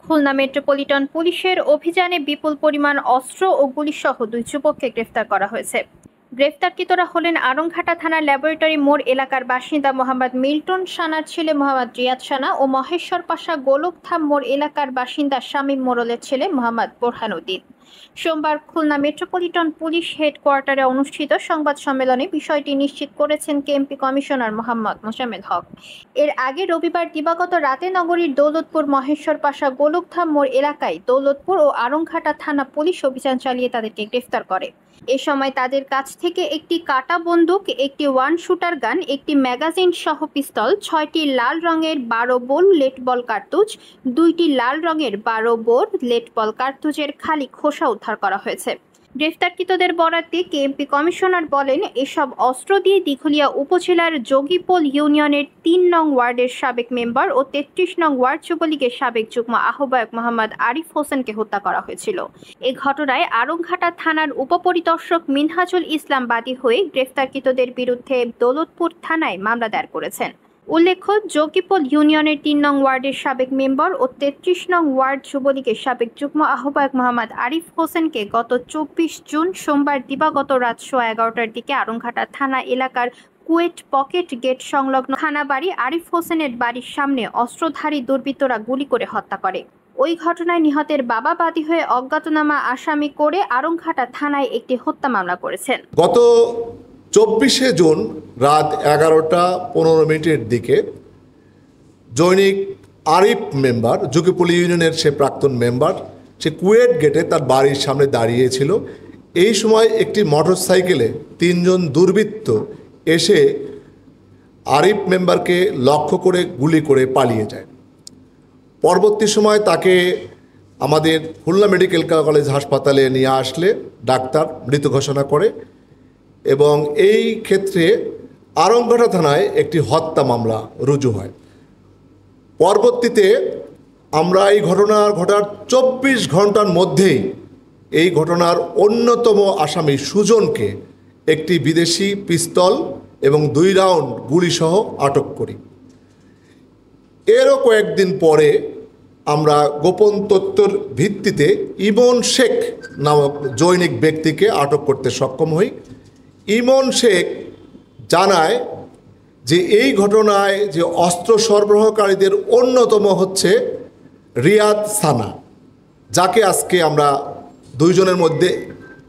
Khulna metropolitan পুলিশের অভিযানে বিপুল পরিমাণ অস্ত্র ও গুলিসহ 2 যুবককে গ্রেফতার করা হয়েছে। গ্রেফতারকৃতরা হলেন আড়ংঘাটা থানার ল্যাবরেটরি মোড় এলাকার বাসিন্দা মোহাম্মদ মিল্টন সানার ছেলে মোহাম্মদ রিয়াদ সানা ও মহেশ্বর পাশা গোলকধাম মোড় এলাকার বাসিন্দা শামীম মোড়লের ছেলে মোহাম্মদ বোরহানউদ্দিন। সোমবার খুলনা মেট্রোপলিটন পুলিশ হেডকোয়ার্টারে অনুষ্ঠিত সংবাদ সম্মেলনে বিষয়টি নিশ্চিত করেছেন কেএমপি কমিশনার মোহাম্মদ মোজাম্মেল হক। এর আগে রবিবার দিবাগত রাতে নগরীর দৌলতপুর মহেশ্বর পাশা গোলকধাম মোড় এলাকায় দৌলতপুর ও আড়ংঘাটা থানা পুলিশ অভিযান চালিয়ে তাদেরকে গ্রেফতার করে। এ সময় তাদের কাছ থেকে একটি কাটা বন্দুক, একটি ওয়ান শুটার গান, একটি ম্যাগাজিন সহ পিস্তল, 6টি লাল রঙের 12 বোর লেট বল কার্তুজ, 2টি লাল রঙের 12 বোর লেট বল কার্তুজের খালি খোসা উদ্ধার করা হয়েছে। গ্রেফতারকৃতদের বরাতে কেএমপি কমিশনার বলেন, এসব অস্ত্র দিয়ে দিঘলিয়া উপজেলার যোগীপোল ইউনিয়নের 3 নং ওয়ার্ডের সাবেক মেম্বার ও 33 নং ওয়ার্ড যুবলীগের সাবেক যুগ্ম আহ্বায়ক মোহাম্মদ আরিফ হোসেনকে হত্যা করা হয়েছিল। এ ঘটনায় আড়ংঘাটা থানার উপপরিদর্শক মিনহাজুল ইসলাম বাদী হয়ে গ্রেফতারকৃতদের বিরুদ্ধে দৌলতপুর থানায় মামলা দায়ের করেছেন। উল্লেখ্য, যোগীপোল ইউনিয়নের 3 নং ওয়ার্ডের সাবেক মেম্বার ও 33 নং ওয়ার্ড যুবলীগের সাবেক যুগ্ম আহ্বায়ক মোহাম্মদ আরিফ হোসেনকে গত 24 জুন সোমবার দিবাগত রাত 11:15টার দিকে আড়ংঘাটা থানা এলাকার কুয়েট পকেট গেট সংলগ্ন থানাবাড়ি আরিফ হোসেনের বাড়ির সামনে অস্ত্রধারী দুর্বৃত্তরা গুলি করে হত্যা করে। ওই ঘটনায় নিহতের বাবা বাদী হয়ে অজ্ঞাতনামা আসামি করে আড়ংঘাটা থানায় একটি হত্যা মামলা করেছেন। গত 24শে জুন রাত 11:15 দিকে জৈনিক আরিফ মেম্বার, যোগীপোল ইউনিয়নের সে প্রাক্তন মেম্বার, সে কুয়েট গেটে তার বাড়ির সামনে দাঁড়িয়েছিল। এই সময় একটি মোটরসাইকেলে 3 জন দুর্বৃত্ত এসে আরিফ মেম্বারকে লক্ষ্য করে গুলি করে পালিয়ে যায়। পরবর্তী সময় তাকে আমাদের খুলনা মেডিকেল কলেজ হাসপাতালে নিয়ে আসলে ডাক্তার মৃত ঘোষণা করে এবং এই ক্ষেত্রে আড়ংঘাটা থানায় একটি হত্যা মামলা রুজু হয়। পরবর্তীতে আমরা এই ঘটনার ঘটার 24 ঘন্টার মধ্যেই এই ঘটনার অন্যতম আসামি সুজনকে একটি বিদেশি পিস্তল এবং 2 রাউন্ড গুলিসহ আটক করি। এরও কয়েকদিন পরে আমরা গোপন তথ্যের ভিত্তিতে ইমন শেখ নামক জৈনিক ব্যক্তিকে আটক করতে সক্ষম হই। ইমন শেখ জানায় যে এই ঘটনায় যে অস্ত্র সরবরাহকারীদের অন্যতম হচ্ছে রিয়াদ সানা, যাকে আজকে আমরা 2 জনের মধ্যে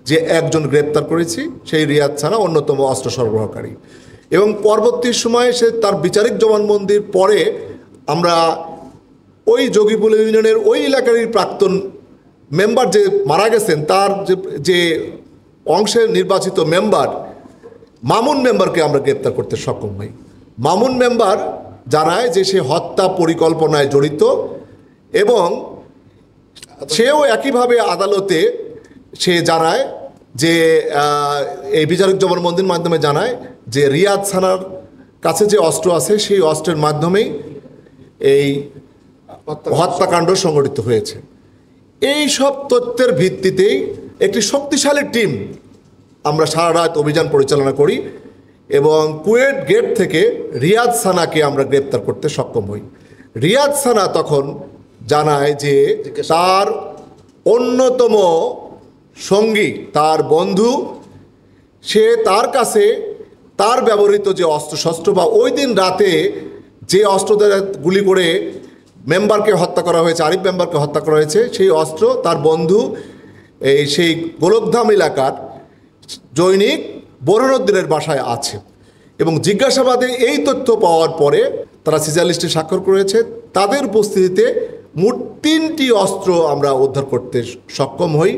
যে একজন গ্রেপ্তার করেছি, সেই রিয়াদ সানা অন্যতম অস্ত্র সরবরাহকারী। এবং পরবর্তী সময়ে সে তার বিচারিক জবানবন্দির পরে আমরা ওই যোগীপোল ইউনিয়নের ওই এলাকারই প্রাক্তন মেম্বার যে মারা গেছেন, তার যে অংশের নির্বাচিত মেম্বার মামুন মেম্বারকে আমরা গ্রেপ্তার করতে সক্ষম হই। মামুন মেম্বার জানায় যে সে হত্যা পরিকল্পনায় জড়িত এবং সেও একইভাবে আদালতে সে জানায় যে এই বিচারিক জবানবন্দির মাধ্যমে জানায় যে রিয়াদ সানার কাছে যে অস্ত্র আছে সেই অস্ত্রের মাধ্যমেই এই হত্যাকাণ্ড সংঘটিত হয়েছে। এই সব তথ্যের ভিত্তিতেই একটি শক্তিশালী টিম আমরা সারা রাত অভিযান পরিচালনা করি এবং কুয়েট গেট থেকে রিয়াদ সানাকে আমরা গ্রেপ্তার করতে সক্ষম হই। রিয়াদ সানা তখন জানায় যে তার অন্যতম সঙ্গী, তার বন্ধু, সে তার কাছে তার ব্যবহৃত যে অস্ত্রশস্ত্র বা ওই দিন রাতে যে অস্ত্র দ্বারা গুলি করে মেম্বারকে হত্যা করা হয়েছে, আরিফ মেম্বারকে হত্যা করা হয়েছে, সেই অস্ত্র তার বন্ধু সেই গোলকধাম এলাকার জৈনিক বোরহানউদ্দিনের বাসায় আছে এবং জিজ্ঞাসাবাদে এই তথ্য পাওয়ার পরে তারা সিজার লিস্টে স্বাক্ষর করেছে। তাদের উপস্থিতিতে মোট 3টি অস্ত্র আমরা উদ্ধার করতে সক্ষম হই।